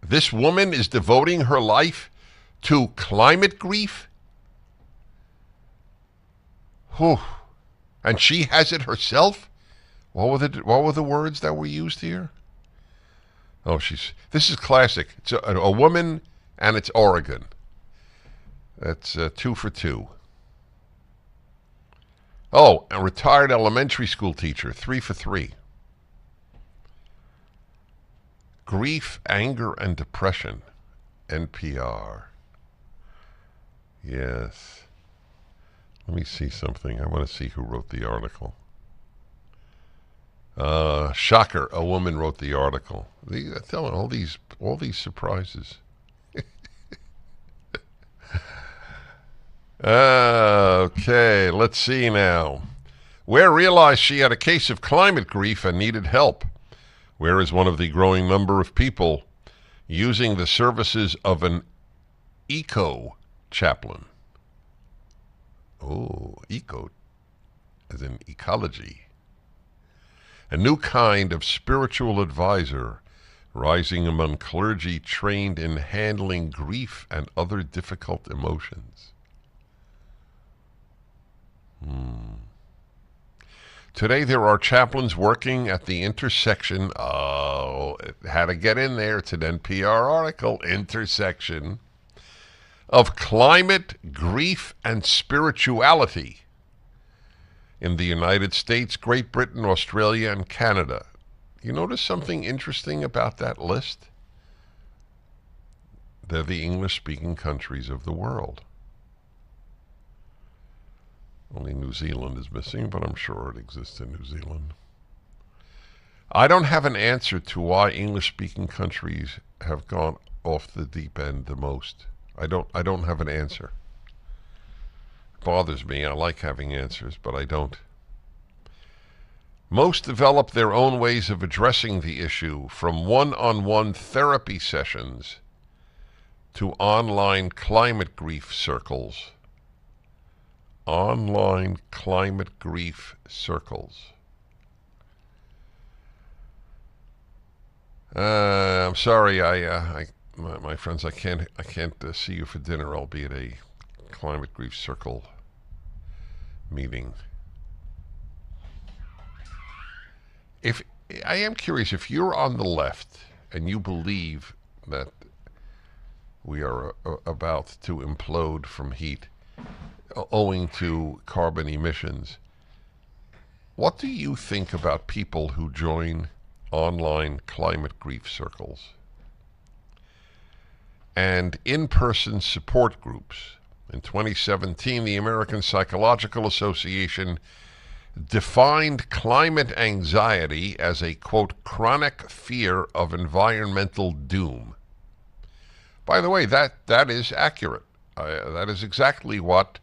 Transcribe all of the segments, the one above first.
This woman is devoting her life to climate grief? Whew. And she has it herself? What were the words that were used here? Oh, this is classic. It's a woman, and it's Oregon. That's 2 for 2. Oh, a retired elementary school teacher, 3 for 3. Grief, anger, and depression, NPR. Yes. Let me see something. I want to see who wrote the article. Shocker, a woman wrote the article. I'm telling all these surprises. Okay, let's see now. Ware realized she had a case of climate grief and needed help. Ware is one of the growing number of people using the services of an eco-chaplain. Oh, eco, as in ecology. A new kind of spiritual advisor rising among clergy trained in handling grief and other difficult emotions. Today there are chaplains working at the intersection. Oh, it had to get in there. It's an NPR article. Intersection of climate, grief, and spirituality in the United States, Great Britain, Australia, and Canada. You notice something interesting about that list? They're the English-speaking countries of the world. Only New Zealand is missing, but I'm sure it exists in New Zealand. I don't have an answer to why English-speaking countries have gone off the deep end the most. I don't have an answer. It bothers me. I like having answers, but I don't. Most develop their own ways of addressing the issue, from one-on-one therapy sessions to online climate grief circles. Online climate grief circles. I'm sorry, my friends, I can't see you for dinner. I'll be at a climate grief circle meeting. If I am curious, if you're on the left and you believe that we are about to implode from heat owing to carbon emissions, what do you think about people who join online climate grief circles and in-person support groups? In 2017, the American Psychological Association defined climate anxiety as a, quote, chronic fear of environmental doom. By the way, that is accurate. That is exactly what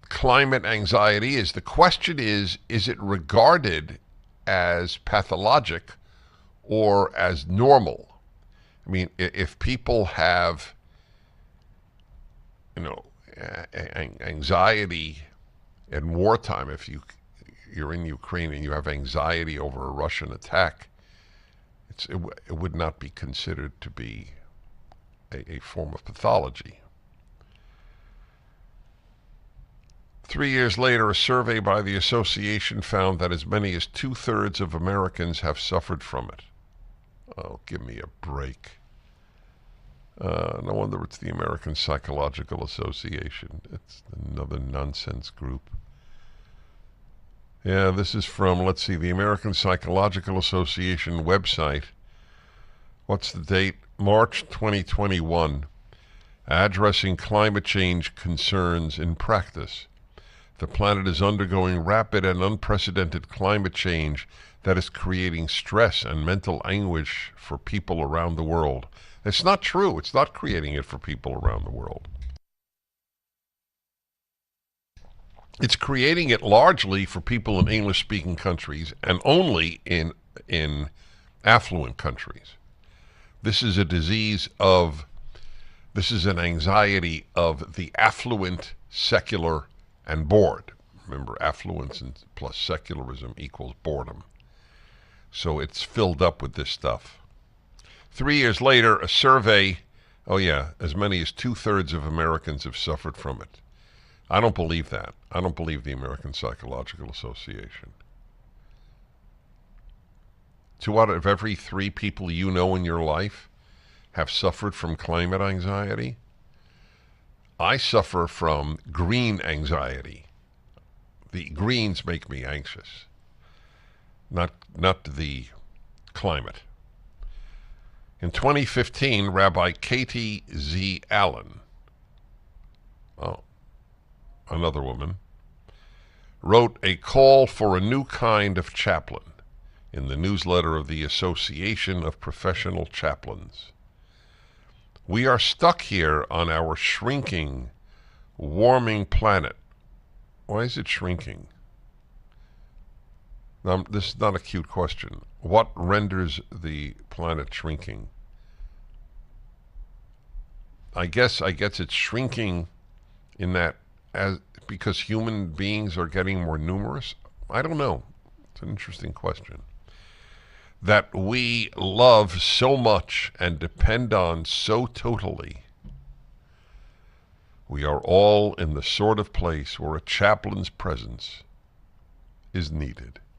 climate anxiety is. The question is it regarded as pathologic or as normal? I mean, if people have, anxiety in wartime, if you're in Ukraine and you have anxiety over a Russian attack, it would not be considered to be a form of pathology. 3 years later, a survey by the association found that as many as 2/3 of Americans have suffered from it. Oh, give me a break. No wonder it's the American Psychological Association. It's another nonsense group. Yeah, this is from, let's see, the American Psychological Association website. What's the date? March 2021. Addressing climate change concerns in practice. The planet is undergoing rapid and unprecedented climate change that is creating stress and mental anguish for people around the world. It's not true. It's not creating it for people around the world. It's creating it largely for people in English-speaking countries and only in affluent countries. This is an anxiety of the affluent, secular, and bored. Remember, affluence and plus secularism equals boredom. So it's filled up with this stuff. 3 years later, a survey, oh yeah, as many as 2/3 of Americans have suffered from it. I don't believe that. I don't believe the American Psychological Association. 2 out of every 3 people you know in your life have suffered from climate anxiety. I suffer from green anxiety. The greens make me anxious, not the climate. In 2015, Rabbi Katie Z. Allen, another woman, wrote a call for a new kind of chaplain in the newsletter of the Association of Professional Chaplains. We are stuck here on our shrinking, warming planet. Why is it shrinking? Now, this is not a cute question. What renders the planet shrinking? I guess it's shrinking in that because human beings are getting more numerous. I don't know. It's an interesting question. That we love so much and depend on so totally. We are all in the sort of place where a chaplain's presence is needed.